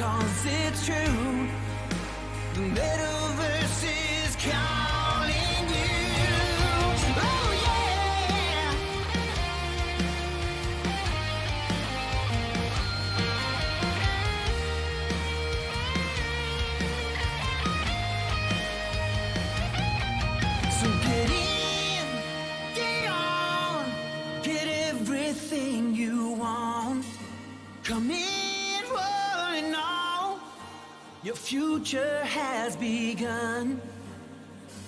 'cause it's true. The Metaverse is calling you. Oh yeah. So get in, get on, get everything you want. Come in, rolling on. Your future has begun.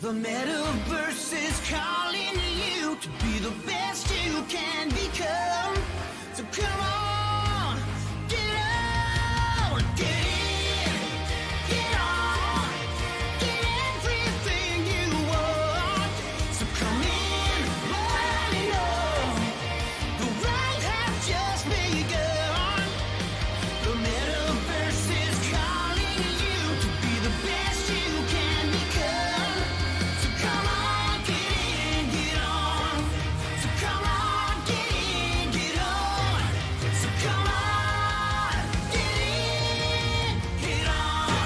The Metaverse is calling you to be the best you can become. So come on, get on, get in, get on, get everything you want. So come in, rolling on. The ride has just begun. The Metaverse is calling you to be the best you can become. So come on, get in, get on. So come on, get in, get on. So come on, get in, get on.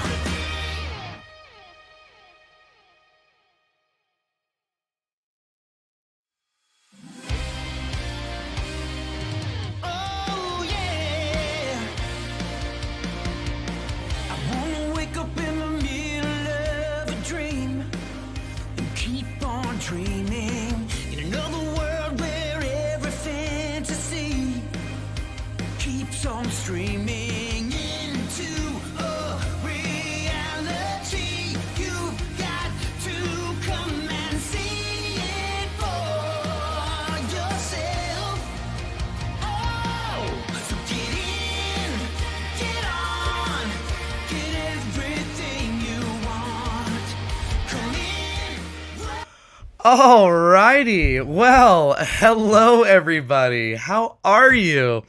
Oh yeah. I wanna wake up in the middle of a dream and keep on dreaming in another world where every fantasy keeps on streaming into a reality. You've got to come and see it for yourself. Oh, so get in, get on, get everything you want. Come in. Alrighty, well, hello everybody. How are you?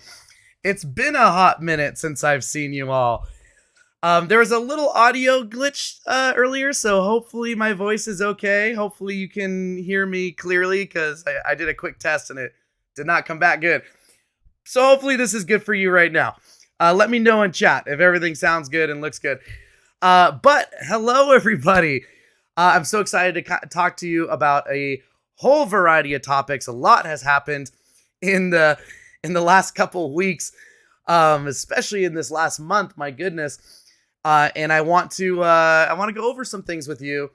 It's been a hot minute since I've seen you all. There was a little audio glitch earlier, so hopefully my voice is okay. Hopefully you can hear me clearly, because I did a quick test and it did not come back good. So hopefully this is good for you right now. Let me know in chat if everything sounds good and looks good. But hello everybody. I'm so excited to talk to you about a whole variety of topics. A lot has happened in the last couple of weeks, especially in this last month. My goodness, and I want to go over some things with you.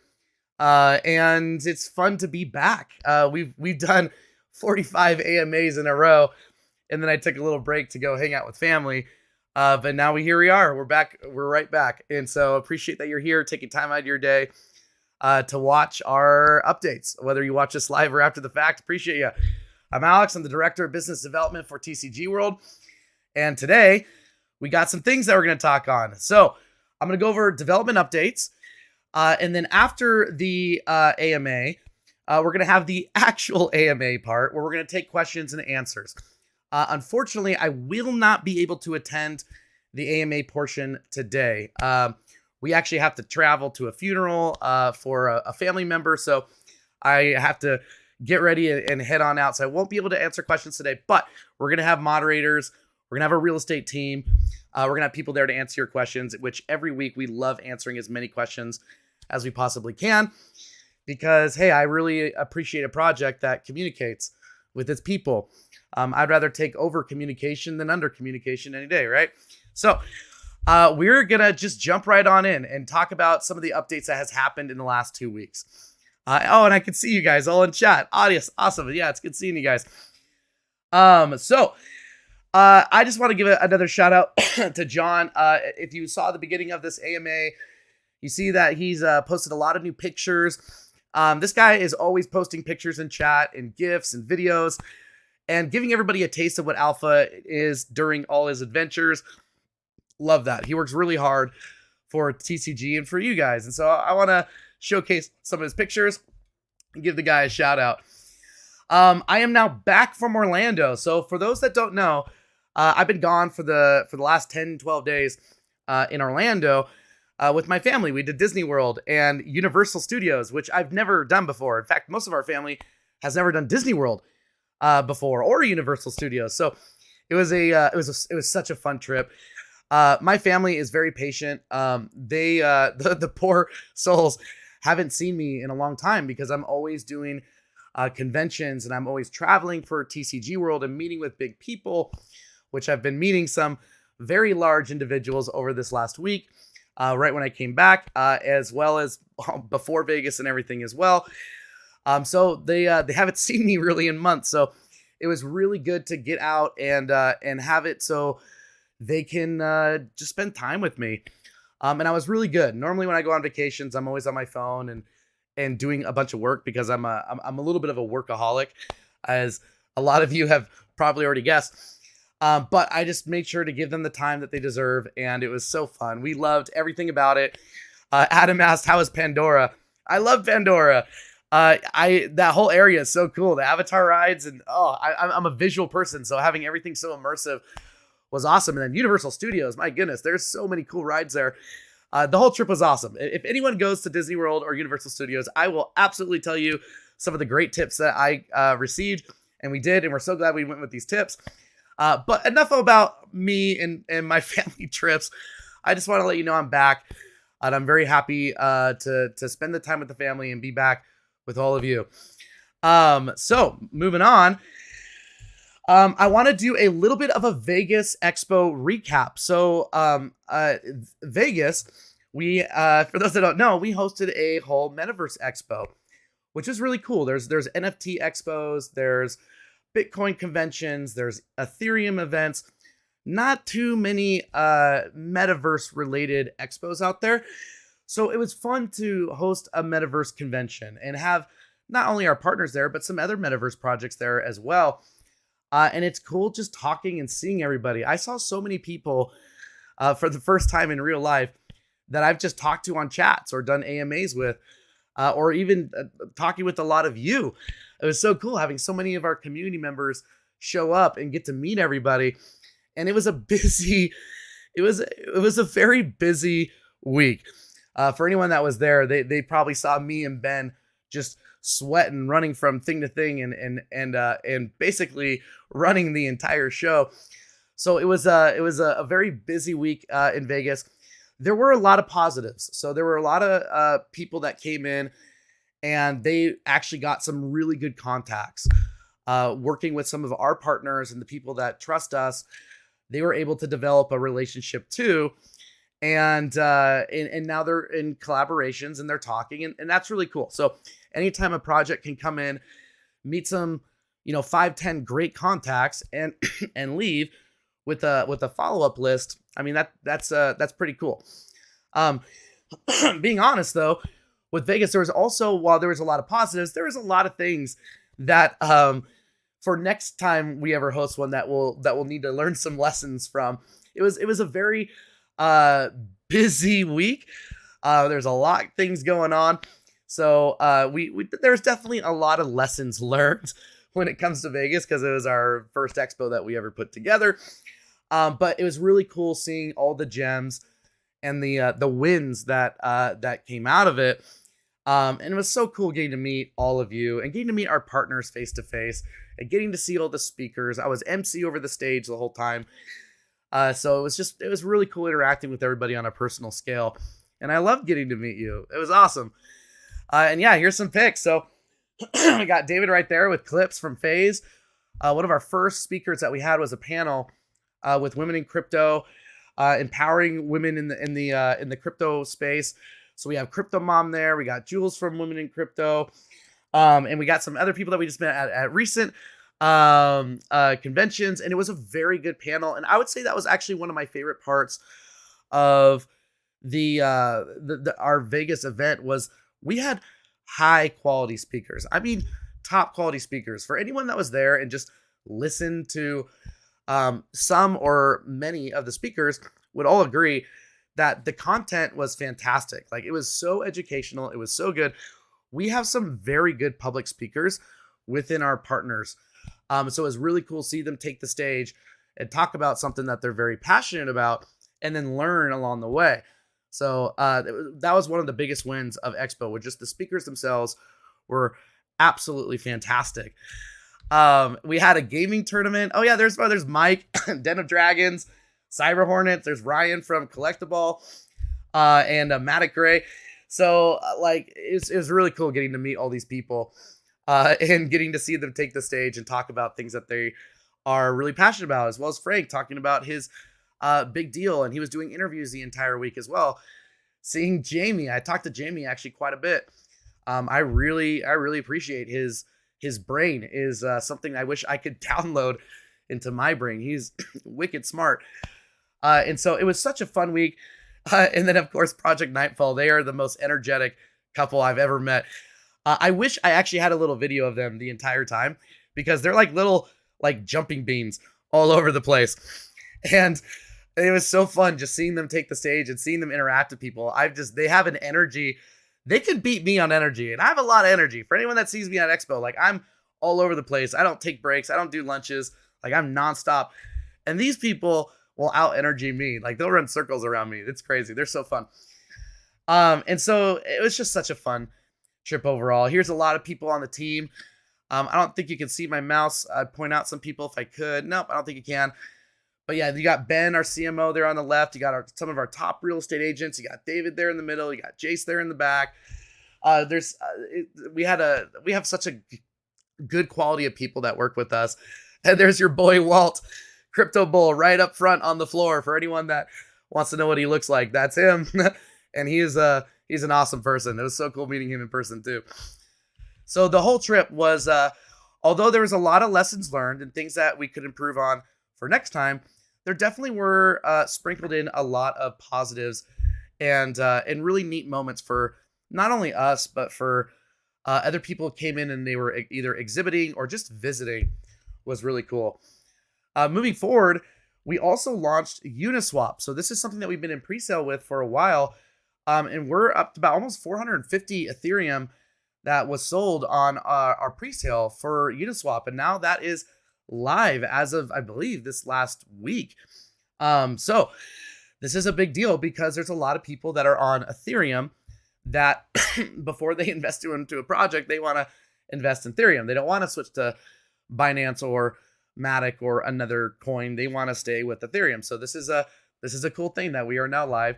And it's fun to be back. We've done 45 AMAs in a row, and then I took a little break to go hang out with family. But now here we are. We're back. We're right back, and so appreciate that you're here, taking time out of your day to watch our updates, whether you watch us live or after the fact. Appreciate you. I'm Alex. I'm the Director of Business Development for TCG World. And today we got some things that we're going to talk on. So I'm going to go over development updates. And then after the AMA, we're going to have the actual AMA part where we're going to take questions and answers. Unfortunately, I will not be able to attend the AMA portion today. We actually have to travel to a funeral for a family member. So I have to get ready and head on out. So I won't be able to answer questions today, but we're going to have moderators. We're going to have a real estate team. We're going to have people there to answer your questions, which every week we love answering as many questions as we possibly can, because, hey, I really appreciate a project that communicates with its people. I'd rather take over communication than under communication any day, right? So we're going to just jump right on in and talk about some of the updates that has happened in the last 2 weeks. And I can see you guys all in chat. Audience, awesome. Yeah, it's good seeing you guys. So I just want to give another shout out to John. If you saw the beginning of this AMA, you see that he's posted a lot of new pictures. This guy is always posting pictures in chat and GIFs and videos and giving everybody a taste of what alpha is during all his adventures. Love that. He works really hard for TCG and for you guys. And so I want to showcase some of his pictures and give the guy a shout out. I am now back from Orlando. So for those that don't know, I've been gone for the last 10, 12 days in Orlando with my family. We did Disney World and Universal Studios, which I've never done before. In fact, most of our family has never done Disney World before or Universal Studios. So it was such a fun trip. My family is very patient. The poor souls haven't seen me in a long time because I'm always doing conventions and I'm always traveling for TCG World and meeting with big people, which I've been meeting some very large individuals over this last week, right when I came back, as well as before Vegas and everything as well. So they haven't seen me really in months. So it was really good to get out and have it so they can just spend time with me. And I was really good. Normally when I go on vacations, I'm always on my phone and doing a bunch of work because I'm a little bit of a workaholic, as a lot of you have probably already guessed. But I just made sure to give them the time that they deserve, and it was so fun. We loved everything about it. Adam asked, "How is Pandora?" I love Pandora. That whole area is so cool. The avatar rides, and I'm a visual person, so having everything so immersive was awesome. And then Universal Studios, my goodness, there's so many cool rides there. The whole trip was awesome. If anyone goes to Disney World or Universal Studios, I will absolutely tell you some of the great tips that I received, and we did, and we're so glad we went with these tips. But enough about me and my family trips. I just want to let you know I'm back, and I'm very happy to spend the time with the family and be back with all of you. So moving on, I want to do a little bit of a Vegas Expo recap. So Vegas, we for those that don't know, we hosted a whole Metaverse Expo, which is really cool. There's NFT expos, there's Bitcoin conventions, there's Ethereum events. Not too many Metaverse related expos out there. So it was fun to host a Metaverse convention and have not only our partners there, but some other Metaverse projects there as well. And it's cool just talking and seeing everybody. I saw so many people for the first time in real life that I've just talked to on chats or done AMAs with, or even talking with a lot of you. It was so cool having so many of our community members show up and get to meet everybody. And it was a very busy week. For anyone that was there, they probably saw me and Ben just sweating, running from thing to thing, and basically running the entire show. So it was a very busy week in Vegas. There were a lot of positives. So there were a lot of people that came in, and they actually got some really good contacts. Working with some of our partners and the people that trust us, they were able to develop a relationship too. And now they're in collaborations and they're talking, and that's really cool. So anytime a project can come in, meet some, 5-10 great contacts and and leave with a follow-up list, I mean, that's pretty cool. Being honest though, with Vegas, there was also, while there was a lot of positives, there was a lot of things that for next time we ever host one that we'll need to learn some lessons from. It was a very busy week. There's a lot of things going on. So there's definitely a lot of lessons learned when it comes to Vegas, because it was our first expo that we ever put together. But it was really cool seeing all the gems and the wins that came out of it. And it was so cool getting to meet all of you and getting to meet our partners face to face and getting to see all the speakers. I was MC over the stage the whole time. So it was really cool interacting with everybody on a personal scale. And I loved getting to meet you. It was awesome. And yeah, here's some pics. So we got David right there with clips from FaZe. One of our first speakers that we had was a panel with women in crypto, empowering women in the crypto space. So we have Crypto Mom there. We got Jules from Women in Crypto. And we got some other people that we just met at recent conventions. And it was a very good panel. And I would say that was actually one of my favorite parts of our Vegas event was we had high quality speakers. I mean, top quality speakers. For anyone that was there and just listened to some or many of the speakers would all agree that the content was fantastic. Like, it was so educational. It was so good. We have some very good public speakers within our partners. So it was really cool to see them take the stage and talk about something that they're very passionate about and then learn along the way. So that was one of the biggest wins of Expo, with just the speakers themselves were absolutely fantastic. We had a gaming tournament. Oh yeah, there's Mike, Den of Dragons. Cyber Hornets. There's Ryan from Collectible, and Matic Gray. So like it was really cool getting to meet all these people, and getting to see them take the stage and talk about things that they are really passionate about, as well as Frank talking about his big deal, and he was doing interviews the entire week as well. Seeing Jamie, I talked to Jamie actually quite a bit. I really appreciate his brain is something I wish I could download into my brain. He's wicked smart. And so it was such a fun week. And then of course, Project Nightfall, they are the most energetic couple I've ever met. I wish I actually had a little video of them the entire time, because they're like little like jumping beans all over the place. And it was so fun just seeing them take the stage and seeing them interact with people. They have an energy. They could beat me on energy, and I have a lot of energy. For anyone that sees me at Expo, like I'm all over the place. I don't take breaks. I don't do lunches. Like I'm nonstop. And these people will out energy me. Like they'll run circles around me. It's crazy. They're so fun. And so it was just such a fun trip overall. Here's a lot of people on the team. I don't think you can see my mouse. I'd point out some people if I could. Nope, I don't think you can. But yeah, you got Ben, our CMO, there on the left. You got some of our top real estate agents. You got David there in the middle. You got Jace there in the back. We have such a good quality of people that work with us. And there's your boy Walt, Crypto Bull, right up front on the floor. For anyone that wants to know what he looks like, that's him. And he's an awesome person. It was so cool meeting him in person too. So the whole trip was, although there was a lot of lessons learned and things that we could improve on for next time, there definitely were sprinkled in a lot of positives and really neat moments for not only us, but for other people who came in and they were either exhibiting or just visiting. Was really cool. Moving forward, we also launched Uniswap. So this is something that we've been in pre-sale with for a while. And we're up to about almost 450 Ethereum that was sold on our pre-sale for Uniswap. And now that is live as of, I believe, this last week. So this is a big deal because there's a lot of people that are on Ethereum that before they invest into a project, they want to invest in Ethereum. They don't want to switch to Binance or Matic or another coin. They want to stay with Ethereum. So this is a cool thing that we are now live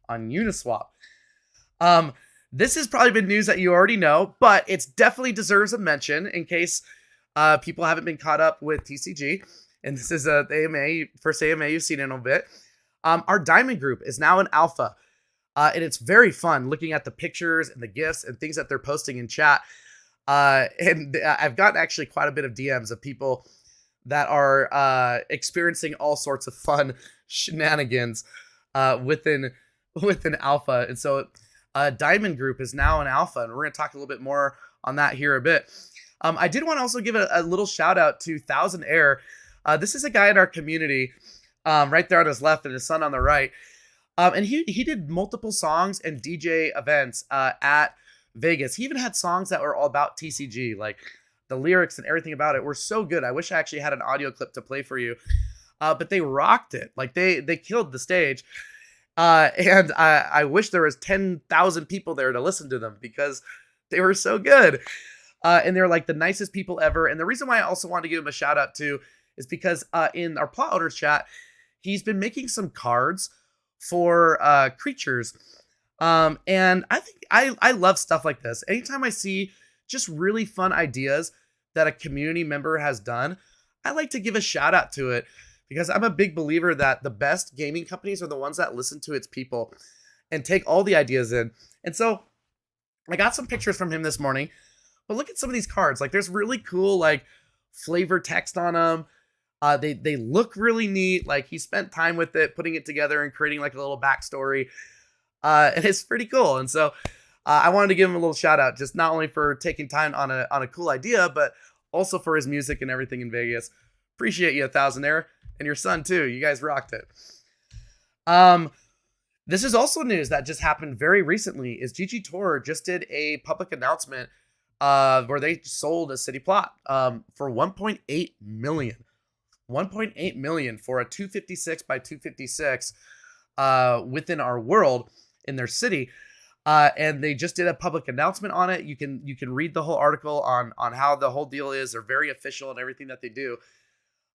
on Uniswap. This has probably been news that you already know, but it definitely deserves a mention in case people haven't been caught up with TCG. And this is the first AMA you've seen in a bit. Our Diamond Group is now in alpha. And it's very fun looking at the pictures and the GIFs and things that they're posting in chat. And I've gotten actually quite a bit of DMs of people that are experiencing all sorts of fun shenanigans within alpha. And so Diamond Group is now in alpha, and we're going to talk a little bit more on that here a bit. I did want to also give a little shout out to Thousand Air. This is a guy in our community, right there on his left and his son on the right. And he did multiple songs and DJ events at Vegas. He even had songs that were all about TCG, like the lyrics and everything about it were so good. I wish I actually had an audio clip to play for you, but they rocked it. Like they killed the stage. And I wish there was 10,000 people there to listen to them because they were so good. And they're like the nicest people ever. And the reason why I also want to give him a shout out too is because in our plot owners chat, he's been making some cards for creatures. And I think I love stuff like this. Anytime I see just really fun ideas that a community member has done, I like to give a shout out to it because I'm a big believer that the best gaming companies are the ones that listen to its people and take all the ideas in. And so I got some pictures from him this morning, but look at some of these cards. Like there's really cool, like flavor text on them. They look really neat. Like he spent time with it, putting it together and creating like a little backstory. And it's pretty cool. And so I wanted to give him a little shout out, just not only for taking time on a cool idea, but also for his music and everything in Vegas. Appreciate you, Thousand Air, and your son too. You guys rocked it. This is also news that just happened very recently. Is GG Tour just did a public announcement where they sold a city plot for 1.8 million. 1.8 million for a 256 by 256 within our world in their city. And they just did a public announcement on it. You can read the whole article on how the whole deal is. They're very official in everything that they do.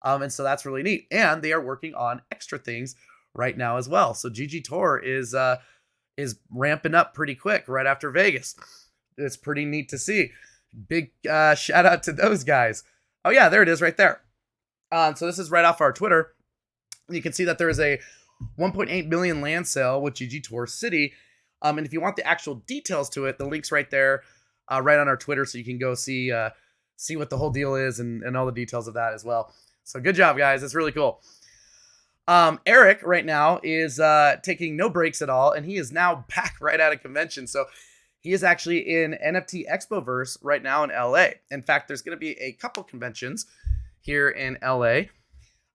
And so that's really neat. And they are working on extra things right now as well. So GG Tour is ramping up pretty quick right after Vegas. It's pretty neat to see. Big shout out to those guys. Oh yeah, there it is right there. So this is right off our Twitter. You can see that there is a 1.8 million land sale with GG Tour City. And if you want the actual details to it, the link's right there, right on our Twitter, so you can go see what the whole deal is and all the details of that as well. So good job, guys. It's really cool. Eric right now is taking no breaks at all, and he is now back right out of convention. So he is actually in NFT Expoverse right now in LA. In fact, there's going to be a couple conventions here in LA.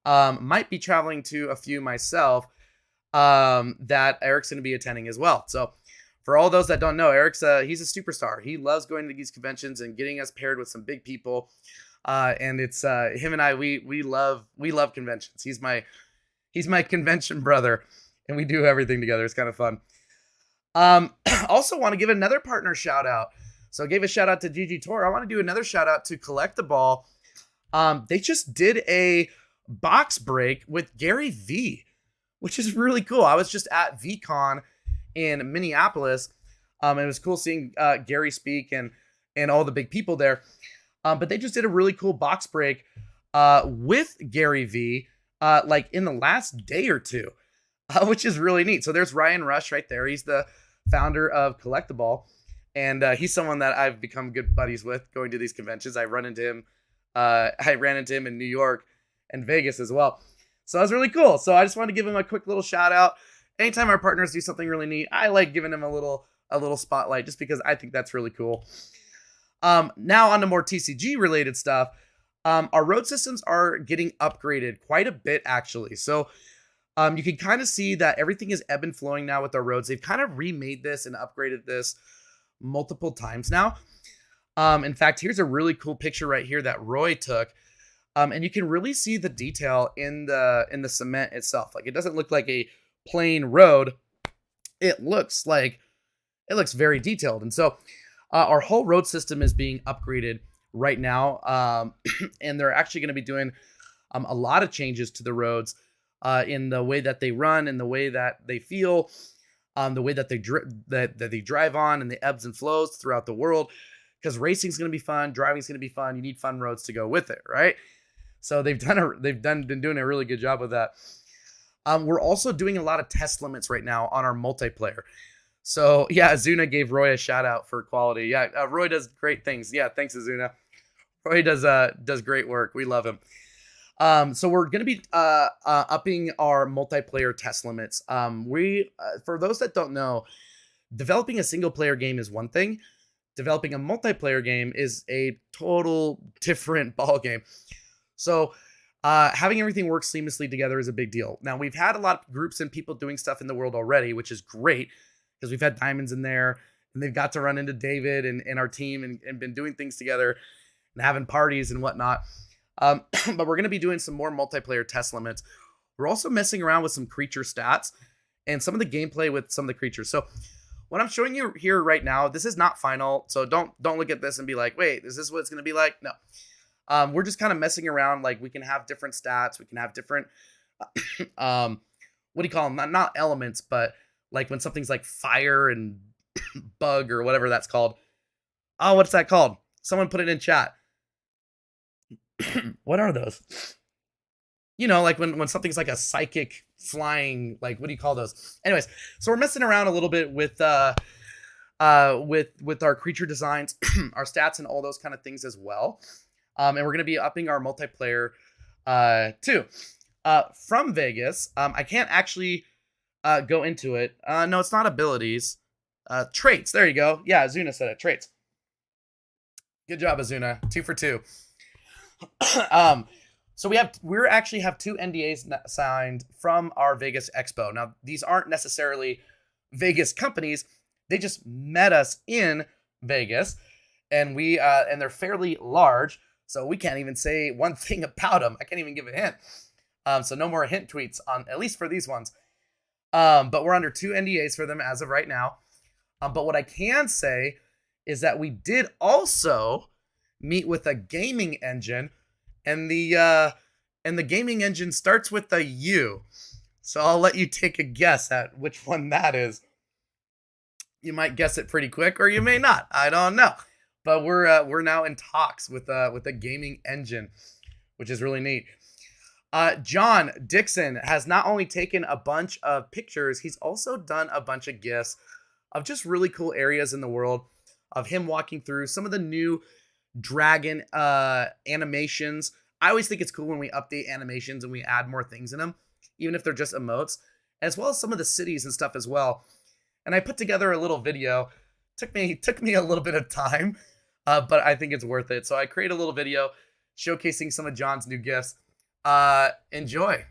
Might be traveling to a few myself that Eric's going to be attending as well. So for all those that don't know, Eric's he's a superstar. He loves going to these conventions and getting us paired with some big people. And it's him and I, we love conventions. He's my convention brother, and we do everything together. It's kind of fun. Also want to give another partner shout out. So I gave a shout out to GG Tour. I want to do another shout out to Collectable. They just did a box break with Gary V, which is really cool. I was just at VCon in Minneapolis. It was cool seeing Gary speak and all the big people there. But they just did a really cool box break with Gary V like in the last day or two, which is really neat. So there's Ryan Rush right there. He's the founder of Collectable, and he's someone that I've become good buddies with going to these conventions. I ran into him in New York and Vegas as well. So that was really cool. So I just wanted to give him a quick little shout out. Anytime our partners do something really neat, I like giving them a little spotlight just because I think that's really cool. Now on to more TCG related stuff. Our road systems are getting upgraded quite a bit, actually. So you can kind of see that everything is ebb and flowing now with our roads. They've kind of remade this and upgraded this multiple times now. In fact, here's a really cool picture right here that Roy took. And you can really see the detail in the cement itself. Like, it doesn't look like a plain road. It looks very detailed. And so our whole road system is being upgraded right now. And they're actually going to be doing a lot of changes to the roads in the way that they run, in the way that they feel, the way that they drive on, and the ebbs and flows throughout the world. Because racing's going to be fun, driving's going to be fun. You need fun roads to go with it, right? So they've been doing a really good job with that. We're also doing a lot of test limits right now on our multiplayer. So yeah, Azuna gave Roy a shout out for quality. Yeah, Roy does great things. Yeah, thanks, Azuna. Roy does great work. We love him. So we're going to be upping our multiplayer test limits. For those that don't know, developing a single player game is one thing. Developing a multiplayer game is a total different ball game. So having everything work seamlessly together is a big deal. Now, we've had a lot of groups and people doing stuff in the world already, which is great because we've had Diamonds in there and they've got to run into David and our team and been doing things together and having parties and whatnot. But we're going to be doing some more multiplayer test limits. We're also messing around with some creature stats and some of the gameplay with some of the creatures. So what I'm showing you here right now, this is not final. So don't look at this and be like, wait, is this what it's going to be like? No. We're just kind of messing around. Like, we can have different stats. We can have different, what do you call them? Not elements, but like when something's like fire and bug or whatever that's called. Oh, what's that called? Someone put it in chat. What are those? You know, like when something's like a psychic flying, like, what do you call those? Anyways, so we're messing around a little bit with our creature designs, our stats, and all those kind of things as well. And we're going to be upping our multiplayer too. From Vegas, I can't actually go into it. No, it's not abilities. Traits. There you go. Yeah, Azuna said it. Traits. Good job, Azuna. 2 for 2. So we actually have 2 NDAs signed from our Vegas Expo. Now, these aren't necessarily Vegas companies. They just met us in Vegas, and they're fairly large. So we can't even say one thing about them. I can't even give a hint. So no more hint tweets on, at least for these ones. But we're under 2 NDAs for them as of right now. But what I can say is that we did also meet with a gaming engine, and the gaming engine starts with a U. So I'll let you take a guess at which one that is. You might guess it pretty quick, or you may not. I don't know. But we're now in talks with a gaming engine, which is really neat. John Dixon has not only taken a bunch of pictures, he's also done a bunch of GIFs of just really cool areas in the world of him walking through some of the new dragon animations. I always think it's cool when we update animations and we add more things in them, even if they're just emotes, as well as some of the cities and stuff as well. And I put together a little video. Took me a little bit of time, but I think it's worth it. So I created a little video showcasing some of John's new GIFs. Enjoy.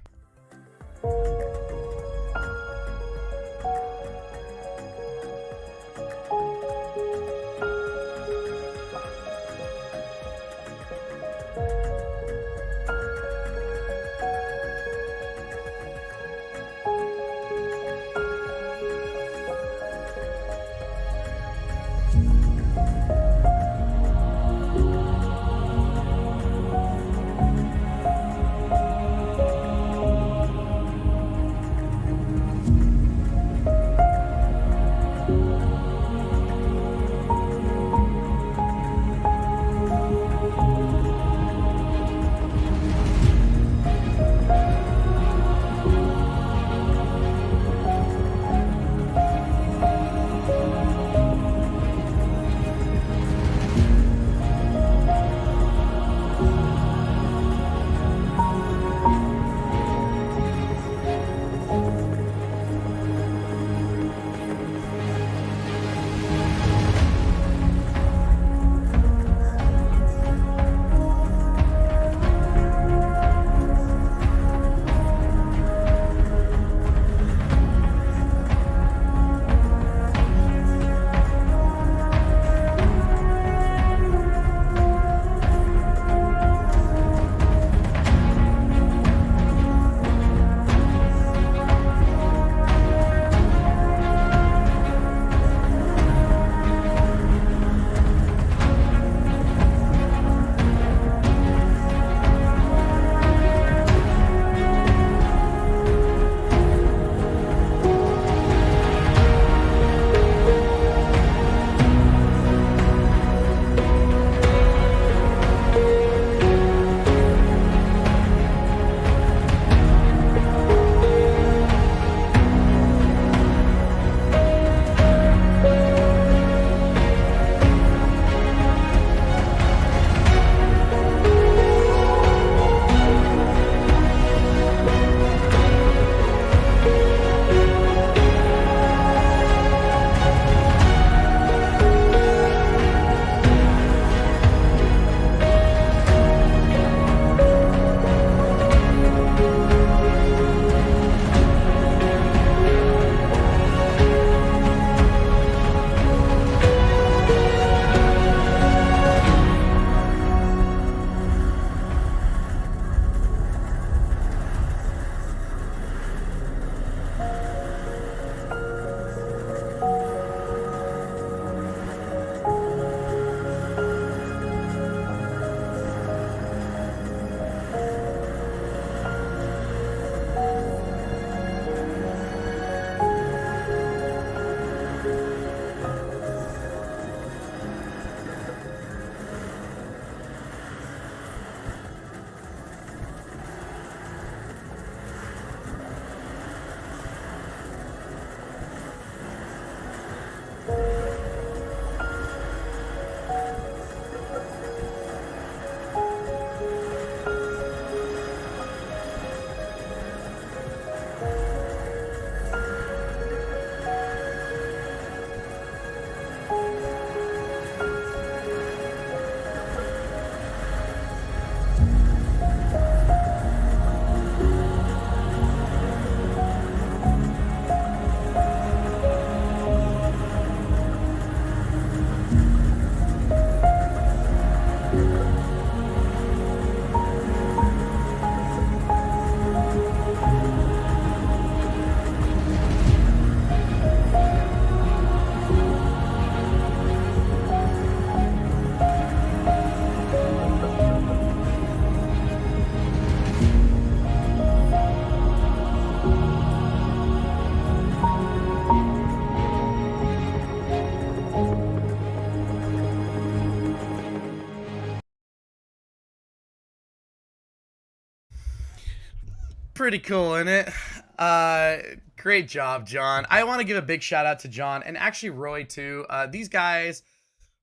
Pretty cool, isn't it? Uh, Great job, John. I want to give a big shout out to John and actually Roy too. These guys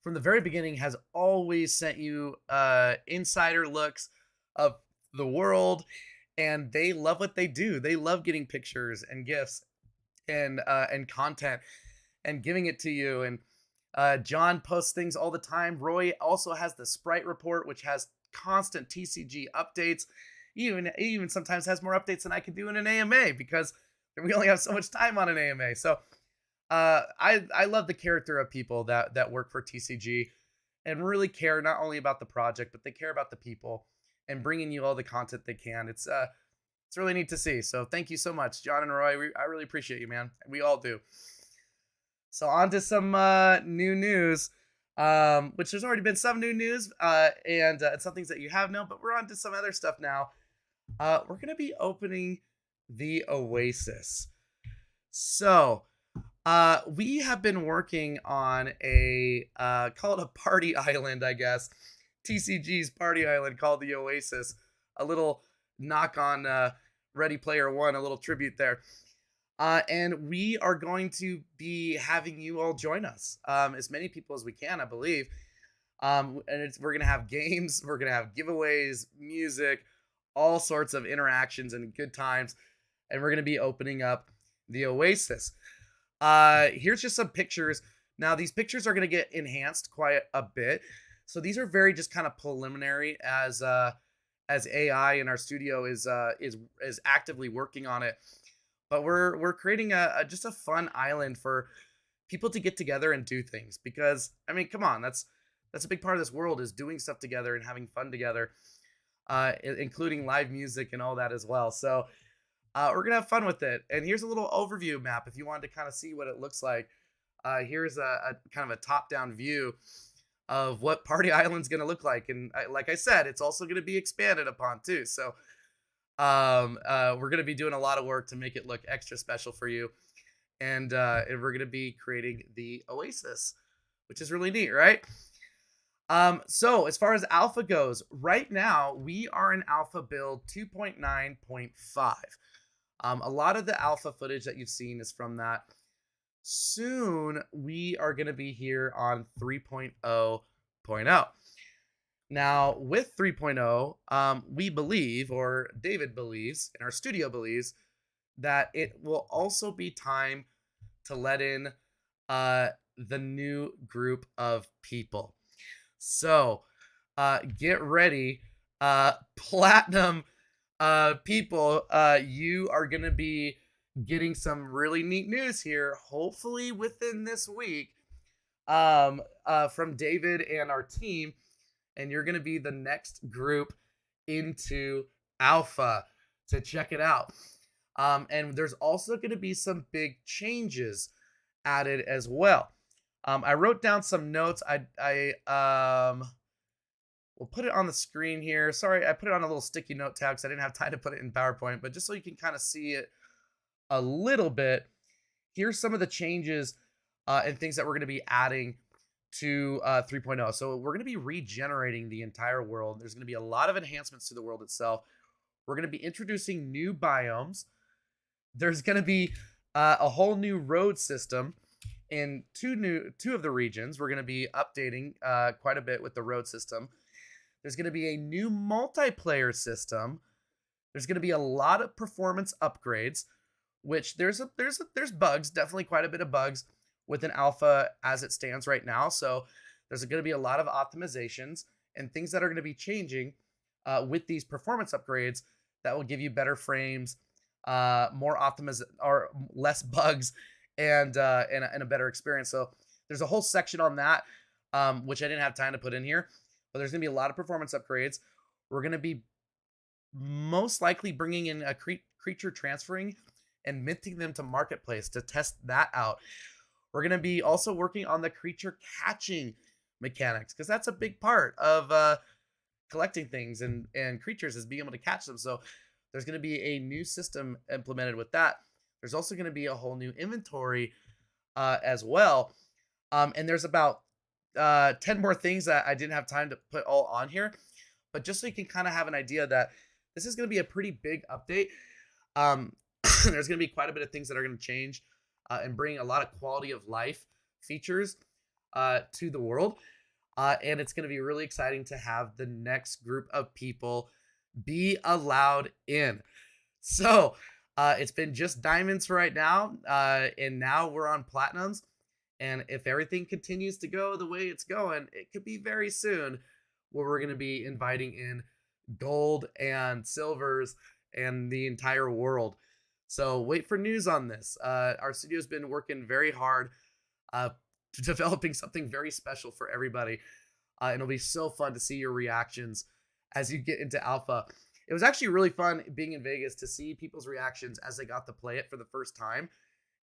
from the very beginning has always sent you insider looks of the world, and they love what they do. They love getting pictures and gifts and content and giving it to you. And John posts things all the time. Roy also has the Sprite report, which has constant TCG updates. Even sometimes has more updates than I could do in an AMA because we only have so much time on an AMA. So I love the character of people that work for TCG and really care not only about the project, but they care about the people and bringing you all the content they can. It's really neat to see. So thank you so much, John and Roy. I really appreciate you, man. We all do. So on to some new news, which there's already been some new news and some things that you have known, but we're on to some other stuff now. We're going to be opening the Oasis. So we have been working on a call it a party island, I guess. TCG's party island called the Oasis. A little knock on Ready Player One, a little tribute there. And we are going to be having you all join us, as many people as we can, I believe. We're going to have games, we're going to have giveaways, music, all sorts of interactions and good times. And we're going to be opening up the Oasis. Here's just some pictures. Now, these pictures are going to get enhanced quite a bit. So these are very just kind of preliminary as AI in our studio is actively working on it. But we're creating just a fun island for people to get together and do things, because I mean, come on, that's a big part of this world, is doing stuff together and having fun together, including live music and all that as well. So we're gonna have fun with it. And here's a little overview map if you wanted to kind of see what it looks like. Here's a kind of a top-down view of what Party Island's gonna look like, and like I said, it's also gonna be expanded upon too. So we're going to be doing a lot of work to make it look extra special for you, and we're going to be creating the Oasis, which is really neat, right? So as far as alpha goes, right now we are in alpha build 2.9.5. A lot of the alpha footage that you've seen is from that. Soon we are going to be here on 3.0.0. Now, with 3.0, we believe, or David believes, and our studio believes, that it will also be time to let in the new group of people. So, get ready. Platinum people, you are going to be getting some really neat news here, hopefully within this week, from David and our team. And you're going to be the next group into alpha to check it out. And there's also going to be some big changes added as well. I wrote down some notes. I will put it on the screen here. Sorry, I put it on a little sticky note tab because I didn't have time to put it in PowerPoint, but just so you can kind of see it a little bit, here's some of the changes and things that we're going to be adding to 3.0. So we're going to be regenerating the entire world. There's going to be a lot of enhancements to the world itself. We're going to be introducing new biomes. There's going to be a whole new road system in two of the regions. We're going to be updating quite a bit with the road system. There's going to be a new multiplayer system. There's going to be a lot of performance upgrades, which there's bugs, definitely quite a bit of bugs with an alpha as it stands right now. So there's going to be a lot of optimizations and things that are going to be changing with these performance upgrades that will give you better frames, more or less bugs, and a better experience. So there's a whole section on that, which I didn't have time to put in here, but there's going to be a lot of performance upgrades. We're going to be most likely bringing in a creature transferring and minting them to marketplace to test that out. We're going to be also working on the creature catching mechanics, because that's a big part of collecting things and creatures, is being able to catch them. So there's going to be a new system implemented with that. There's also going to be a whole new inventory as well. And there's about 10 more things that I didn't have time to put all on here. But just so you can kind of have an idea that this is going to be a pretty big update. Um, there's going to be quite a bit of things that are going to change and bring a lot of quality of life features to the world. And it's going to be really exciting to have the next group of people be allowed in. So it's been just diamonds for right now. And now we're on platinums. And if everything continues to go the way it's going, it could be very soon where we're going to be inviting in gold and silvers and the entire world. So wait for news on this. Our studio's been working very hard, developing something very special for everybody. And it'll be so fun to see your reactions as you get into alpha. It was actually really fun being in Vegas to see people's reactions as they got to play it for the first time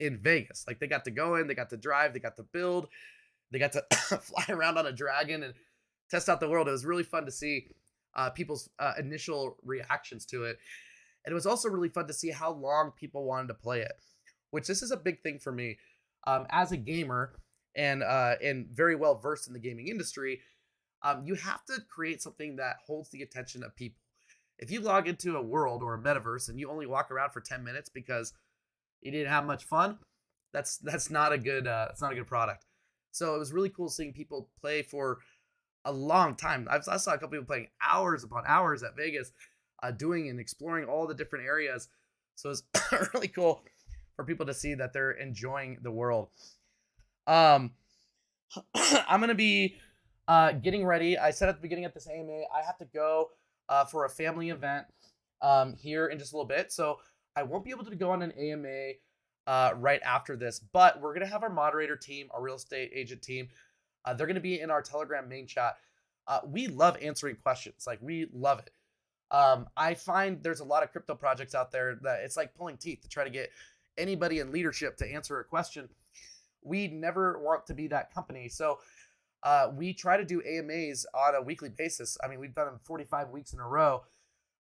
in Vegas. Like, they got to go in, they got to drive, they got to build, they got to fly around on a dragon and test out the world. It was really fun to see people's initial reactions to it. And it was also really fun to see how long people wanted to play it, which this is a big thing for me. As a gamer and very well versed in the gaming industry, you have to create something that holds the attention of people. If you log into a world or a metaverse and you only walk around for 10 minutes because you didn't have much fun, that's not a good product. So it was really cool seeing people play for a long time. I saw a couple people playing hours upon hours at Vegas, doing and exploring all the different areas. So it's really cool for people to see that they're enjoying the world. I'm gonna be getting ready. I said at the beginning of this AMA, I have to go for a family event here in just a little bit. So I won't be able to go on an AMA right after this, but we're going to have our moderator team, our real estate agent team. They're going to be in our Telegram main chat. We love answering questions. Like, we love it. I find there's a lot of crypto projects out there that it's like pulling teeth to try to get anybody in leadership to answer a question. We never want to be that company. So we try to do AMAs on a weekly basis. I mean, we've done them 45 weeks in a row.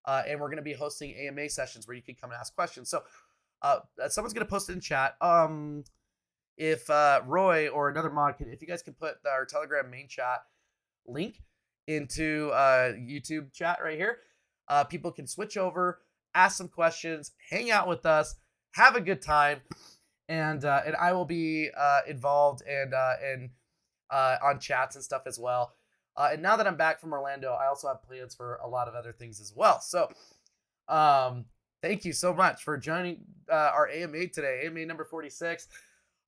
And we're going to be hosting AMA sessions where you can come and ask questions. So someone's going to post it in chat. If Roy or another mod if you guys can put our Telegram main chat link into YouTube chat right here, people can switch over, ask some questions, hang out with us, have a good time, and I will be involved and on chats and stuff as well. And now that I'm back from Orlando, I also have plans for a lot of other things as well. So thank you so much for joining our AMA today, AMA number 46.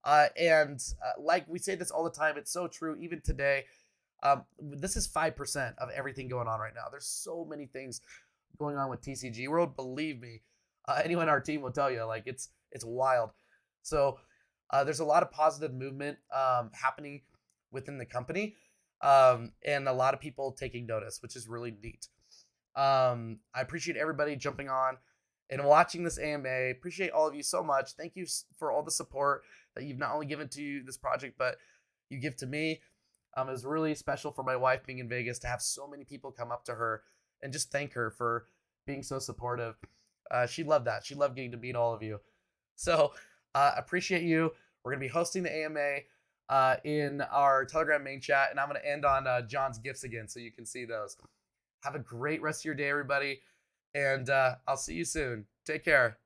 And like we say this all the time, it's so true. Even today, this is 5% of everything going on right now. There's so many things going on with TCG World. Believe me, anyone on our team will tell you, like, it's wild. So there's a lot of positive movement happening within the company. And a lot of people taking notice, which is really neat. I appreciate everybody jumping on and watching this AMA. Appreciate all of you so much. Thank you for all the support that you've not only given to this project, but you give to me. It was really special for my wife being in Vegas to have so many people come up to her and just thank her for being so supportive. She loved that. She loved getting to meet all of you. So appreciate you. We're going to be hosting the AMA in our Telegram main chat, and I'm going to end on John's gifts again so you can see those. Have a great rest of your day, everybody, and I'll see you soon. Take care.